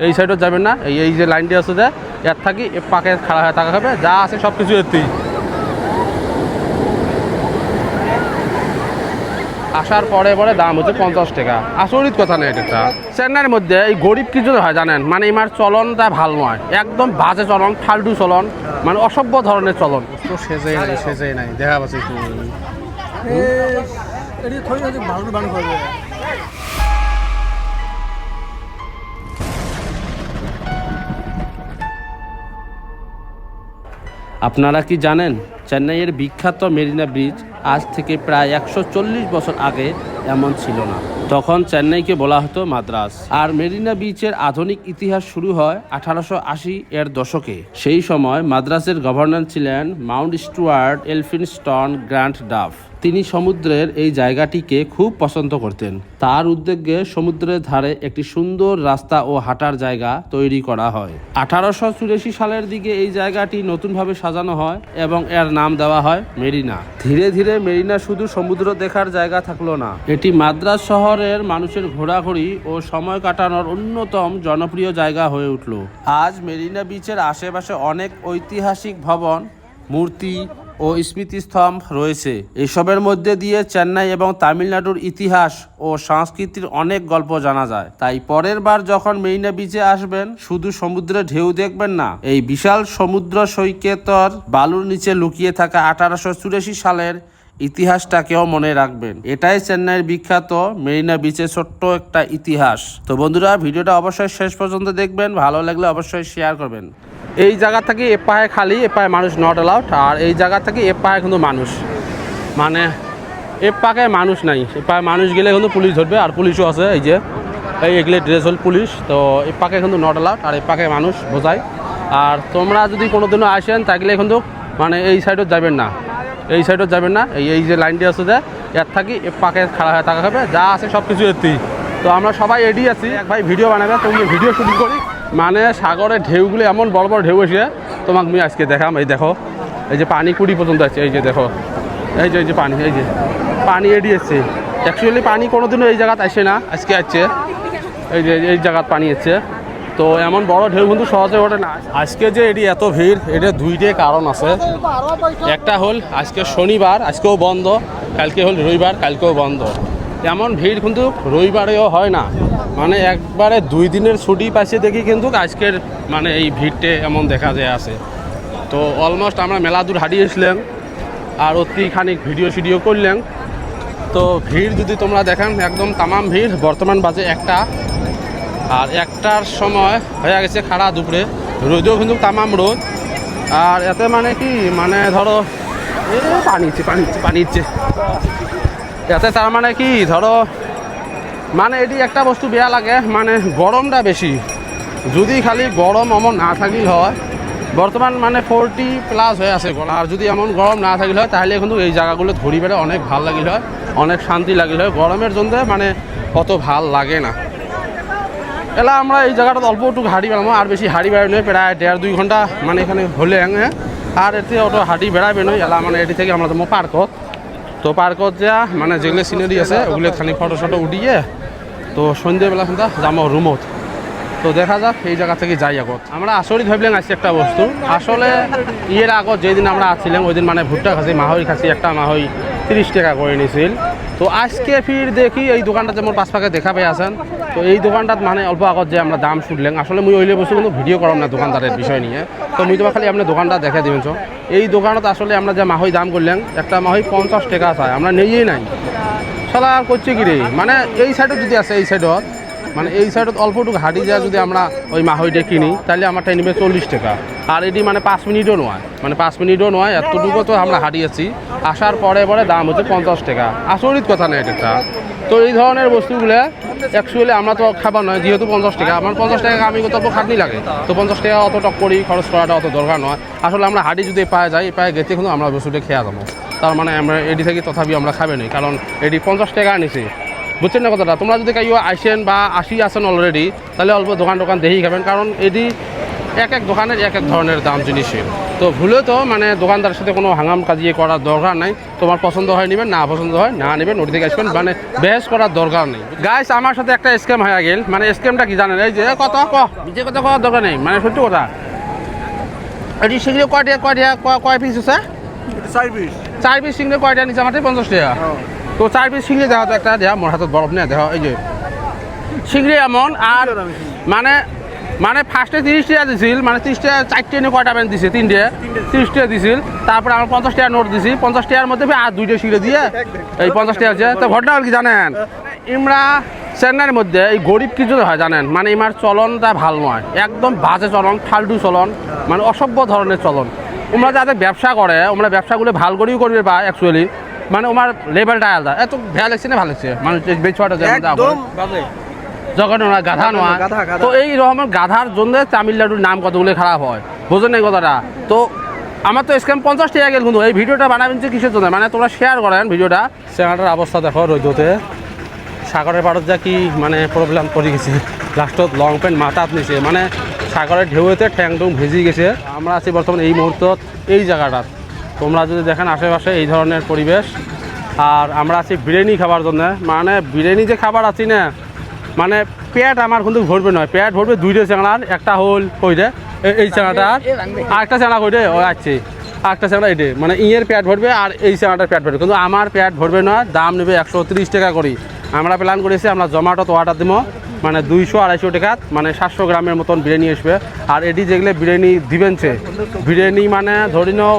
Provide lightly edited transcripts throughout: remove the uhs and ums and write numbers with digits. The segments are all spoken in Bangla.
এই সাইডও যাবেন না, এই যে লাইনটি আছে যে এর থাকি এ পাকে খাড়া হয়ে থাকা হবে, যা আছে সব কিছু এতেই। আসার পরে পরে দাম হচ্ছে 50 টাকা। আসরিত কথা নেই এটা। চেন্নাইয়ের মধ্যে এই গরিব কি জন্য হয় জানেন? মানে এমার চলনটা ভালো নয়, একদম বাজে চলন, ফালতু চলন, মানে অসভ্য ধরনের চলন। সেজে নাই দেখা পাচ্ছি আপনারা কি জানেন চেন্নাইয়ের বিখ্যাত মেরিনা ব্রিজ আজ থেকে প্রায় 140 বছর আগে এমন ছিল না। তখন চেন্নাইকে বলা হতো মাদ্রাস। আর মেরিনা বিচের আধুনিক ইতিহাস শুরু হয় 1880 এর দশকে। সেই সময় মাদ্রাসের গভর্নর ছিলেন Mount Stuart Elphinstone Grant Duff. তিনি সমুদ্রের এই জায়গাটিকে খুব পছন্দ করতেন। তার উদ্যোগে সমুদ্রের ধারে একটি সুন্দর রাস্তা ও হাঁটার জায়গা তৈরি করা হয়। 1884 সালের দিকে এই জায়গাটি নতুনভাবে সাজানো হয় এবং এর নাম দেওয়া হয় মেরিনা। ধীরে ধীরে মেরিনা শুধু সমুদ্র দেখার জায়গা থাকলো না, এটি মাদ্রাজ শহরের মানুষের ঘোরাঘুরি ও সময় কাটানোর অন্যতম জনপ্রিয় জায়গা হয়ে উঠল। আজ মেরিনা বিচের আশেপাশে অনেক ঐতিহাসিক ভবন, মূর্তি ও স্মৃতিস্তম্ভ রয়েছে। এসবের মধ্যে দিয়ে চেন্নাই এবং তামিলনাড়ুর ইতিহাস ও সংস্কৃতির অনেক গল্প জানা যায়। তাই পরের বার যখন মেরিনা বিচে আসবেন, শুধু সমুদ্রে ঢেউ দেখবেন না, এই বিশাল সমুদ্র সৈকতের বালুর নিচে লুকিয়ে থাকা 1884 সালের ইতিহাসটাকেও মনে রাখবেন। এটাই চেন্নাইয়ের বিখ্যাত মেরিনা বিচের ছোট্ট একটা ইতিহাস। তো বন্ধুরা, ভিডিওটা অবশ্যই শেষ পর্যন্ত দেখবেন, ভালো লাগলে অবশ্যই শেয়ার করবেন। এই জায়গা থেকে এ পায়ে খালি, এ পায়ে মানুষ নট অ্যালাউড, আর এই জায়গা থেকে এ পায়ে কিন্তু মানুষ, মানে এ পাকে মানুষ নাই। এ পায়ে মানুষ গেলে কিন্তু পুলিশ ধরবে, আর পুলিশও আছে। এই যে এগুলো ড্রেস হল পুলিশ। তো এ পাকে কিন্তু নট অ্যালাউড, আর এ পাকে মানুষ বোঝায়। আর তোমরা যদি কোনোদিনও আসেন তাহলে কিন্তু মানে এই সাইডও যাবেন না, এই সাইডও যাবেন না, এই যে লাইনটি আছে যে এর থাকি এ পাকে খাড়া হয়ে থাকা হবে, যা আছে সব কিছু এতেই। তো আমরা সবাই রেডি আছি, এক ভাই ভিডিও বানাবে, তুমি ভিডিও শুটিং করি। মানে সাগরের ঢেউগুলো এমন বড় বড় ঢেউ এসে তোমাকে আমি আজকে দেখাম। এই দেখো, এই যে পানি কুড়ি পর্যন্ত আছে, এই যে দেখো, এই যে পানি, এই যে পানি রেডি এসছে। অ্যাকচুয়ালি পানি কোনোদিনও এই জায়গাতে আসে না, আজকে আসছে। এই যে এই জায়গাত পানি এসছে। তো এমন বড় ঢেউ কিন্তু সহজে ওঠে না। আজকে যে এটি এত ভিড়, এটা দুইটাই কারণ আছে। একটা হল আজকে শনিবার, আজকেও বন্ধ, কালকে হল রবিবার, কালকেও বন্ধ। এমন ভিড় কিন্তু রবিবারেও হয় না, মানে একবারে 2 দিনের ছুটি পাইছে দেখি কিন্তু আজকের মানে এই ভিড়টে এমন দেখা যায় আছে। তো অলমোস্ট আমরা মেলা দূর হারিয়েছিলাম আর অতি খানিক ভিডিও করলাম। তো ভিড় যদি তোমরা দেখেন একদম তামাম ভিড়। বর্তমান বাজে 1টা, আর 1টার সময় হয়ে গেছে খাড়া দুপুরে, রোদও কিন্তু তামাম রোদ। আর এতে মানে কি, মানে ধরো পানি ইচ্ছে এতে তার মানে কি ধরো, মানে এটি একটা বস্তু বেয়া লাগে, মানে গরমটা বেশি। যদি খালি গরম এমন না থাকিল হয়, বর্তমান মানে 40+ হয়ে আছে গলা, আর যদি এমন গরম না থাকিল হয় তাহলে কিন্তু এই জায়গাগুলো ধরি বেড়ে অনেক ভাল লাগিল হয়, অনেক শান্তি লাগিল হয়। গরমের জন্য মানে অত ভাল লাগে না। এলা আমরা এই জায়গাটা অল্প একটু হাঁটি বেড়াবো, আর বেশি হাঁটি বেড়াবে নয়, প্রায় 1.5-2 ঘন্টা মানে এখানে হলে আর এতে অত হাঁটি বেড়াবে নয়। এলা মানে এটি থেকে আমরা যাবো পার্কত। তো পার্কত যা মানে যেগুলো সিনারি আছে ওগুলো খানি ফটো উঠিয়ে তো সন্ধ্যেবেলা যাবো রুমত। তো দেখা যাক এই জায়গা থেকে যাই। আগত আমরা আসরিত ভাবলেন আসছি একটা বস্তু, আসলে ইয়ের আগত যেদিন আমরা আসছিলাম ওই দিন মানে ভুট্টা খাসি, মাহই খাসি, একটা মাহই 30 টাকা করে নিয়েছিল। তো আজকে ফির দেখি এই দোকানটা যে মোর পাশ পাকে দেখা পেয়ে আছেন। তো এই দোকানটাত মানে অল্প আগত যে আমরা দাম শুনলেন, আসলে মুই ওইলে বস্তু কিন্তু ভিডিও করাম না দোকানদারের বিষয় নিয়ে। তো মুই তোমার খালি আপনার দোকানটা দেখা দিবেন। এই দোকানত আসলে আমরা যে মাহই দাম করলেন, একটা মাহই 50 টাকা চাই, আমরা নেইই নাই। সালা আর করছে কি রে, মানে এই সাইডত যদি আছে, এই সাইডত মানে এই সাইডত অল্পটুকু হাঁটি যা যদি আমরা ওই মাহইটা কিনি তাহলে আমারটা নিবে 40 টাকা। আর এটি মানে 5 মিনিটও নয়, মানে 5 মিনিটও নয়, এতটুকু তো আমরা হাঁটিয়েছি। আসার পরে দাম হচ্ছে 50 টাকা। আসরিত কথা নেই এটা। তো এই ধরনের বস্তুগুলো অ্যাকচুয়ালি আমরা তো খাবার নয়, যেহেতু 50 টাকা, আমার 50 টাকা আমি কত খাটনি লাগে। তো 50 টাকা অত টক করি খরচ করাটা অত দরকার নয়। আসলে আমরা হাঁটি যদি পায়ে যাই, পায়ে গেছে কিন্তু আমরা বস্তুটা খেয়ে যাবো। তার মানে আমরা এটি থেকে তথাপি আমরা খাবে নি, কারণ এটি 50 টাকা নিছি। বুঝছেন না কথাটা? তোমরা যদি কেউ আসেন বা আসেন অলরেডি, তাহলে অল্প দোকান দেখেই খাবেন, কারণ এটি এক দোকানের এক ধরনের দাম জিনিসের। তো ভুলে তো মানে দোকানদারের সাথে কোনো হাঙ্গাম কাজিয়ে করার দরকার নাই। তোমার পছন্দ হয় নেবেন, না পছন্দ হয় না নেবেন, ওটি থেকে আসবেন, মানে বেশ করার দরকার নেই। গাইস আমার সাথে একটা স্ক্যাম হয়ে গেল। মানে স্ক্যামটা কি জানেন, এই যে কত নিজে কথা করার দরকার নেই, মানে সত্যি কথা। এটি সিংড়ি কয় পিস আছে? 4 পিস সিংড়ি কয়টা নিচে আমার 50 টাকা। তো 4 পিস সিংড়ি দেওয়া তো একটা দেওয়া, মোর হাতত বরফ নিয়ে দেওয়া। এই যে সিংড়ি এমন, আর মানে ফার্স্টে 30 টাকা দিছিল, মানে 30 টাকা 4টে নিয়ে কয়টা ব্যান্ড দিছে, 3টে 30 টাকা দিছিল। তারপরে আমার 50 টাকা নোট দিছি, 50 টাকার মধ্যে আর 2টে সিংড়ি দিয়ে এই 50 টাকা আছে। তো ঘটনা কি জানেন, আমরা চেন্নাইয়ের মধ্যে এই গরিব কিছু হয় জানেন, মানে ইমার চলনটা ভাল নয়, একদম বাজে চলন, ফালতু চলন, মানে অসভ্য ধরনের চলন। ওমরা যাদের ব্যবসা করে, ওমরা ব্যবসাগুলো ভাল করেও করবে বা অ্যাকচুয়ালি মানে ওমার লেভেলটা আলাদা। এত ভালো লাগছে না, ভালো লাগছে মানুষ বেচুয়াটা জগন গাধা নয়। তো এই রকমের গাধার জন্য তামিলনাড়ুর নাম কতগুলো খারাপ হয়, বোঝেন এই কথাটা। তো আমার তো স্ক্যাম 50 টাকা গেল, কিন্তু এই ভিডিওটা বানাবেন যে কিসের জন্য, মানে তোমরা শেয়ার করেন ভিডিওটা। চেহারাটার অবস্থা দেখো রোদতে, সাগরের পাড়ত যা কি মানে প্রবলেম করে গেছে, লাস্টত লং প্যান্ট মাথাত নিছে, মানে সাগরের ঢেউতে ঠ্যাং টুং ভেজি গেছে। আমরা আছি বর্তমানে এই মুহূর্তত এই জায়গাটাত, তোমরা যদি দেখেন আশেপাশে এই ধরনের পরিবেশ। আর আমরা আছি বিরিয়ানি খাবার জন্য, মানে বিরিয়ানি যে খাবার আছি না, মানে পেট আমার কিন্তু ভরবে নয়, পেট ভরবে 2টে চ্যাংড়ার, একটা হল কইরে এই চ্যাংড়াটার, আর একটা চ্যাংড়া কইরে ও আছে, আর একটা চ্যাংড়া এটে, মানে ইয়ের পেট ভরবে আর এই চ্যাংড়াটার পেট ভরবে, কিন্তু আমার পেট ভরবে নয়। দাম নেবে 130 টাকা করি। আমরা প্ল্যান করেছি আমরা জোম্যাটো তো অর্ডার দিব, মানে 200-250 টাকাত মানে 700 গ্রামের মতন বিরিয়ানি আসবে। আর এটি যেগুলো বিরিয়ানি দিবেন সে বিরিয়ানি মানে ধরি নাও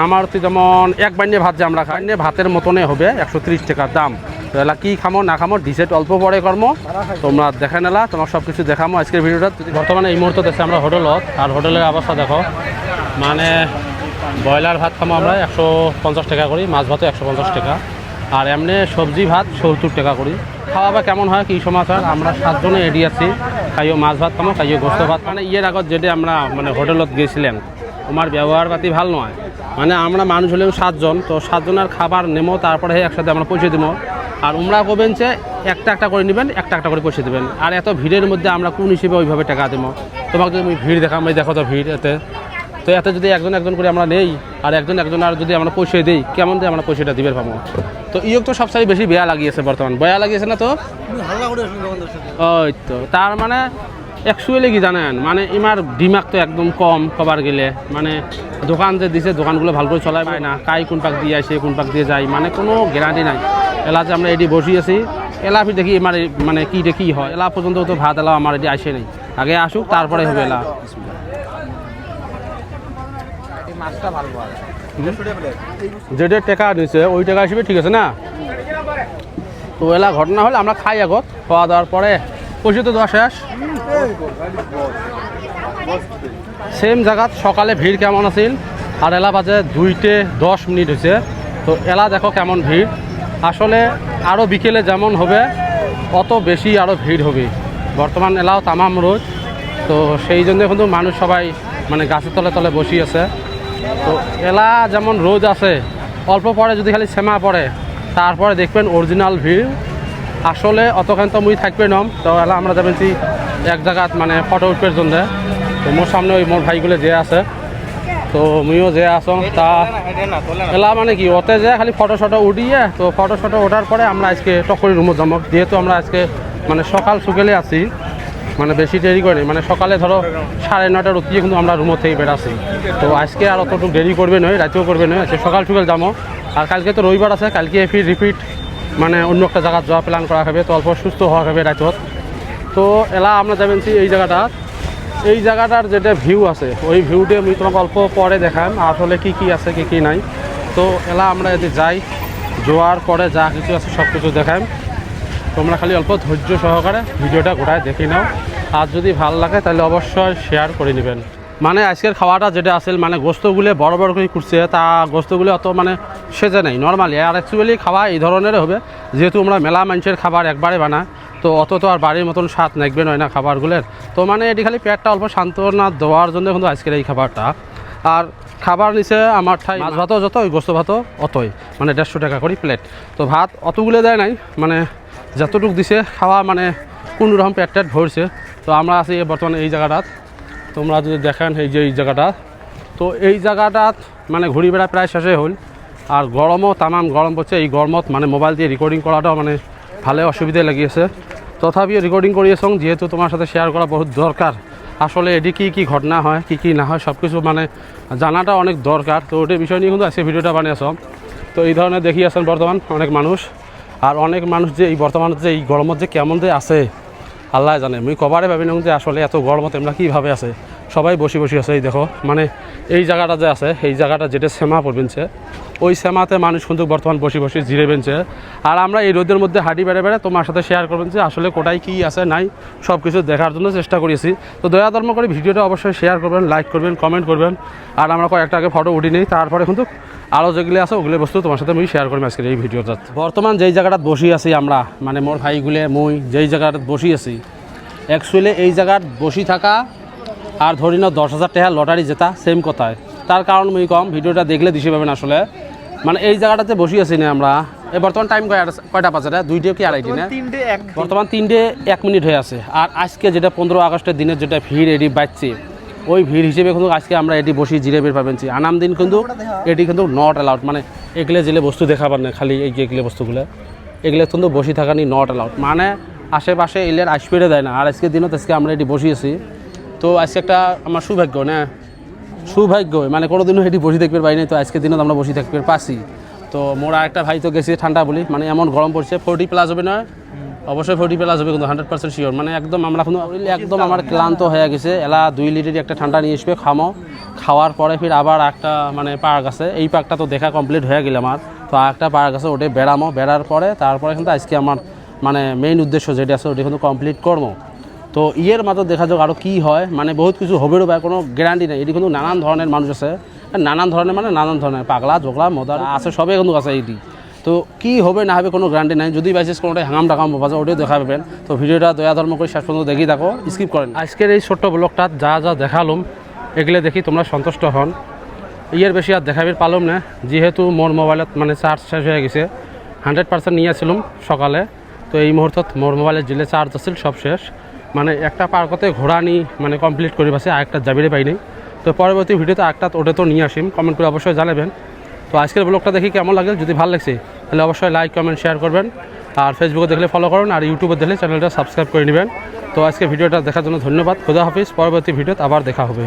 আমার তো যেমন এক বান্যে ভাত যে আমরা খাই, ভাতের মতনে হবে 130 টাকার দাম। তো এলা কী খামো না খামো ডিসাইড অল্প পরে কর্ম, তোমরা দেখে নেলা, তোমার সব কিছু দেখামো আজকের ভিডিওটা। বর্তমানে এই মুহূর্তে দেখছি আমরা হোটেলত, আর হোটেলের অবস্থা দেখো, মানে ব্রয়লার ভাত খামো আমরা 150 টাকা করি, মাছ ভাতও 150 টাকা, আর এমনি সবজি ভাত 70 টাকা করি। খাওয়া বা কেমন হয় কী সমাচার, আমরা 7 জনে এডি আছি, খাইও মাছ ভাত খামো, খাইও গোস্ত ভাত। মানে ইয়ের আগত যেটা আমরা মানে হোটেলত গেছিলাম, আমার ব্যবহার পাতি ভাল নয়, মানে আমরা মানুষ হলেও 7 জন, তো 7 জনের খাবার নেবো, তারপরে একসাথে আমরা পৌঁছে দেবো। আর উমরা করবেন যে একটা একটা করে নেবেন, একটা একটা করে পৌঁছে দেবেন। আর এত ভিড়ের মধ্যে আমরা কোন হিসেবে ওইভাবে টাকা দেবো, তোমাকে তুমি ভিড় দেখাম, এই দেখো তো ভিড় এতে। তো এত যদি একজন একজন করে আমরা নেই, আর একজন আর যদি আমরা পৌঁছে দিই, কেমন দিয়ে আমরা পয়সাটা দিবে পাবো। তো ইয়োগ তো সবসারি বেশি বেয়া লাগিয়েছে, বর্তমান বয়া লাগিয়েছে না, তো ওই তো তার মানে অ্যাকচুয়ালি কি জানেন, মানে ইমার দিমাগ তো একদম কম কবার গেলে, মানে দোকান যে দিছে দোকানগুলো ভালো করে চলাই পায় না, কাই কোন পাক দিয়ে আসে কোন পাক দিয়ে যায়, মানে কোনো গ্যারান্টি নাই। এলা যে আমরা এটি বসি আছি, এলা ফির দেখি আমার মানে কী হয়, এলা পর্যন্ত তো ভাত এলা আমার এটি আসে নেই, আগে আসুক তারপরে হবে এলা। যেটা টাকা নিচ্ছে ওই টাকা আসবে, ঠিক আছে না। তো এলা ঘটনা হলে আমরা খাই আগত, খাওয়া দাওয়ার পরে পয়সা তো দেওয়া শেষ। সেম জায়গাত সকালে ভিড় কেমন আছিল, আর এলা বাজে 2:10 হয়েছে। তো এলা দেখো কেমন ভিড়, আসলে আরও বিকেলে যেমন হবে অত বেশি আরও ভিড় হবে। বর্তমান এলাও তামাম রোদ, তো সেই জন্য কিন্তু মানুষ সবাই মানে গাছের তলে তলে বসি আছে। তো এলা যেমন রোদ আছে, অল্প পরে যদি খালি সেমা পড়ে, তারপরে দেখবেন অরিজিনাল ভিড়। আসলে অতখান তো মুই থাকবে নম, তো এলা আমরা যাবেছি এক জায়গাত মানে ফটো উঠবার জন্য। তো মোর সামনে ওই মোর ভাইগুলো যে আছে, তো মুইও যে আস, তা এলা মানে কি ওতে যে খালি ফটো উঠিয়ে, তো ফটো ওঠার পরে আমরা আজকে টকরি রুমত যাবো, যেহেতু আমরা আজকে মানে সকাল সকালে আছি, মানে বেশি দেরি করিনি, মানে সকালে ধরো 9:30টার উঠিয়ে কিন্তু আমরা রুমত থেকে বেড়াচ্ছি। তো আজকে আর অতটুকু দেরি করবে নয়, রাতেও করবে নয়, আজকে সকাল যাবো। আর কালকে তো রবিবার আছে, কালকে ফির রিপিট মানে অন্য একটা জায়গা যাওয়া প্ল্যান করা হবে, তো অল্প সুস্থ হওয়া হবে রাতত। তো এলা আমরা যাবেন এই জায়গাটার যেটা ভিউ আছে, ওই ভিউটা আমি তোমাকে অল্প পরে দেখাম আসলে কি আছে কি নাই। তো এলা আমরা যদি যাই, যাওয়ার পরে যা কিছু আছে সব কিছু দেখাম, তোমরা খালি অল্প ধৈর্য সহকারে ভিডিওটা গোটায় দেখে নাও, আর যদি ভাল লাগে তাহলে অবশ্যই শেয়ার করে নেবেন। মানে আজকের খাওয়াটা যেটা আছে, মানে গোস্তগুলো বড় করে করছে, তা গোস্তগুলো অত মানে সেজে নেই নর্মালি। আর অ্যাকচুয়ালি খাওয়া এই ধরনের হবে, যেহেতু আমরা মেলা মানুষের খাবার একবারে বানা, তো অত তো আর বাড়ির মতন স্বাদ নাকবে নয় না খাবারগুলোর। তো মানে এটি খালি পেটটা অল্প সান্ত্বনা দেওয়ার জন্য কিন্তু আজকের এই খাবারটা। আর খাবার নিচে আমার ঠাই মাছ ভাতও যত, ওই গোস্ত ভাতও অতই, মানে 150 টাকা করে প্লেট। তো ভাত অতগুলো দেয় নাই, মানে যতটুকু দিছে খাওয়া মানে কোনো রকম পেট ভরছে। তো আমরা আছি বর্তমানে এই জায়গাটাত, তোমরা যদি দেখেন এই যে এই জায়গাটা, তো এই জায়গাটাত মানে ঘুরি বেড়া প্রায় শেষে হল আর গরমও তামাম গরম পড়ছে এই গরমত মানে মোবাইল দিয়ে রেকর্ডিং করাটাও মানে ভালো অসুবিধা লাগিয়েছে তথাপিও রেকর্ডিং করিয়েছং যেহেতু তোমার সাথে শেয়ার করা বহুত দরকার আসলে এটি কী ঘটনা হয় কী না হয় সব কিছু মানে জানাটা অনেক দরকার তো ওটার বিষয় নিয়ে কিন্তু আজকে ভিডিওটা বানিয়েছম তো এই ধরনের দেখি আছেন বর্তমান অনেক মানুষ আর অনেক মানুষ যে এই বর্তমান যে এই গরমত যে কেমন যে আছে আল্লাহ জানে মুই কবারে ভাবি না যে আসলে এত গরমত এমরা কীভাবে আছে সবাই বসে আছে এই দেখো মানে এই জায়গাটা যে আছে এই জায়গাটা যেটা শ্যামা পড়বেনছে ওই শ্যামাতে মানুষ কিন্তু বর্তমান বসে জিরে বেনছে আর আমরা এই রোদের মধ্যে হাঁটি বেড়ে তোমার সাথে শেয়ার করবেন যে আসলে কোটায় কী আছে নাই সব কিছু দেখার জন্য চেষ্টা করেছি তো দয়া ধর্ম করে ভিডিওটা অবশ্যই শেয়ার করবেন লাইক করবেন কমেন্ট করবেন আর আমরা কয়েকটা আগে ফটো উঠি নিই তারপরে কিন্তু আরও যেগুলো আছে ওগুলো বস্তু তোমার সাথে আমি শেয়ার করবো আজকের এই ভিডিওটা বর্তমান যেই জায়গাটাত বসি আছি আমরা মানে মোর ভাইগুলো মুই যেই জায়গাটাত বসি আছি অ্যাকচুয়ালি এই জায়গাত বসি থাকা আর ধরি না 10,000 টাকা লটারি জেতা সেম কথায় তার কারণ মুই কম ভিডিওটা দেখলে দিশে পাবেন আসলে মানে এই জায়গাটাতে বসি আছি না আমরা এই বর্তমান টাইম কয়টা বাজে না 2টা কি 2:30 না বর্তমান 3টে 1 মিনিট হয়ে আছে আর আজকে যেটা 15 আগস্টের দিনের যেটা ভিড় এটি বাজছে ওই ভিড় হিসেবে কিন্তু আজকে আমরা এটি বসি জিরে বের পাবেন আনাম দিন কিন্তু এটি কিন্তু নট অ্যালাউড মানে এগুলো যেগুলো বস্তু দেখাবার না খালি এই এগুলো বস্তুগুলো এগুলো কিন্তু বসি থাকানি নট অ্যালাউড মানে আশেপাশে এলের আসপেড়ে দেয় না আর আজকের দিনত আজকে আমরা এটি বসিয়েছি তো আজকে একটা আমার সৌভাগ্য না সৌভাগ্য মানে কোনোদিনও এটি বসে থাকবে পাই নাই তো আজকের দিনত আমরা বসে থাকবে পাচ্ছি তো মোরা একটা ভাই তো গেছি ঠান্ডা বলি মানে এমন গরম পড়ছে 40+ হবে না অবশ্যই 40+ হবে কিন্তু 100% শিওর মানে একদম আমরা এখন একদম আমার ক্লান্ত হয়ে গেছে এলা 2 লিটার একটা ঠান্ডা নিয়ে আসবে খাওয়ার পরে ফির আবার একটা মানে পার্ক আছে এই পার্কটা তো দেখা কমপ্লিট হয়ে গেল আমার তো একটা পার্ক আছে ওটা বেড়ার পরে তারপরে কিন্তু আজকে আমার মানে মেইন উদ্দেশ্য যেটা আছে ওটা কিন্তু কমপ্লিট করবো তো ইয়ের মাত্র দেখা যাক আরও কী হয় মানে বহুত কিছু হবেও বা কোনো গ্যারান্টি নেই এটি কিন্তু নানান ধরনের মানুষ আছে নানান ধরনের পাগলা জোগলা মদার আছে সবে কিন্তু আছে এইটি তো কী হবে না হবে কোনো গ্যারান্টি নাই যদি বাইসেস কোনোটাই হাঙাম টাকাম বাজে ওটাই দেখা পাবেন তো ভিডিওটা দয়া ধর্ম করে শেষ পর্যন্ত দেখি থাকো স্কিপ করেন আজকের এই ছোট্ট ব্লগটাত যা দেখালাম এগুলো দেখি তোমরা সন্তুষ্ট হন ইয়ের বেশি আর দেখাবির পালাম না যেহেতু মোর মোবাইলত মানে চার্জ শেষ হয়ে গেছে 100% নিয়ে আসছিলাম সকালে তো এই মুহূর্তত মোর মোবাইলের যেলে চার্জ আছিল সব শেষ মানে একটা পার্কতে ঘোরা নি মানে কমপ্লিট করে পাশে আরেকটা যাবিরে পাই নাই তো পরবর্তী ভিডিওতে একটা ওটা তো নিয়ে আসিম কমেন্ট করে অবশ্যই জানাবেন তো আজকের ব্লগটা দেখি কেমন লাগে যদি ভালো লাগছে তাহলে অবশ্যই লাইক কমেন্ট শেয়ার করবেন আর ফেসবুকে দেখলে ফলো করুন আর ইউটিউবে দেখলে চ্যানেলটা সাবস্ক্রাইব করে নেবেন তো আজকে ভিডিওটা দেখার জন্য ধন্যবাদ খোদা হাফিজ পরবর্তী ভিডিওতে আবার দেখা হবে।